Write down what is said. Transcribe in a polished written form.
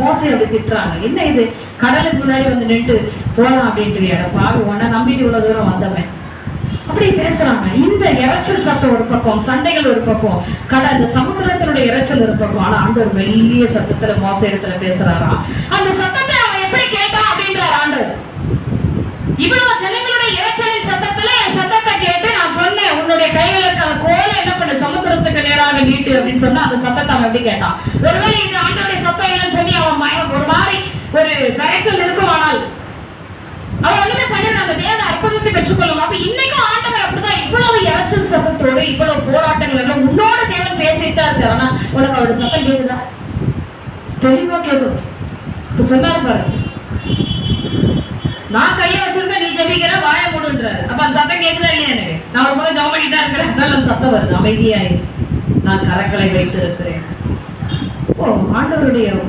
மோசை அப்படி திட்டுறாங்க. என்ன இது, கடலுக்கு முன்னாடி வந்து நின்று போலாம் அப்படின்ட்டு பாவி உன்னை நம்பிட்டு இவ்வளவு தூரம் வந்தவன் அப்படி பேசுறாங்க. இந்த இறைச்சல் சத்தம் ஒரு பக்கம், சண்டைகள் ஒரு பக்கம், இந்த சமுத்திரத்தினுடைய இறைச்சல் ஒரு பக்கம். ஆனா ஆண்டவர் மெல்லிய சத்தத்துல மோச இடத்துல பேசுறாராம். அந்த சத்தத்தை அவன் எப்படி கேட்டான் அப்படின்றார் ஆண்டவர். இவ்வளவு ஜனங்களுடைய இறைச்சலின் சத்தத்துல என் சத்தத்தை கேட்டு நான் சொன்னேன், உன்னுடைய கைகளுக்கு அந்த கோலை என்ன பண்ணு, சமுத்திரத்துக்கு நேராக நீட்டு அப்படின்னு சொன்னா அந்த சத்தத்தை அவன் எப்படி கேட்டான். ஒருவேளை இது ஆண்டோடைய சத்தம் இல்லைன்னு சொல்லி அவன் ஒரு மாதிரி ஒரு கரைச்சல் இருக்குமானால் அவன் ஒண்ணுமே பண்ணிருந்தாங்க. தேவ அற்புதத்தை பெற்றுக்கொள்ளும். அப்ப இன்னைக்கும் ஆண்டவர் அப்படிதான் இவ்வளவு இறைச்சல் சத்தத்தோடு இவ்வளவு போராட்டங்கள் எல்லாம் உன்னோட தேவன் பேசிட்டு தான் இருக்காரு. ஆனா உனக்கு அவரோட சத்தம் கேக்குதா? தெளிவா கேட்கும். இப்ப சொன்னாரு பாரு, நான் கையை வச்சிருந்தேன், நீ ஜெபிக்கிற வாய மூடுன்றாரு. அப்ப அந்த சத்தம் கேக்குதா இல்லையா? எனக்கு நான் ஒரு பக்கம் ஜெபம் பண்ணிட்டா இருக்கிறேன், அதனால அந்த சத்தம் வருது, அமைதியாயிரு, நான் கரங்களை வைத்து இருக்கிறேன். ஓ, ஆண்டவருடைய காரியம்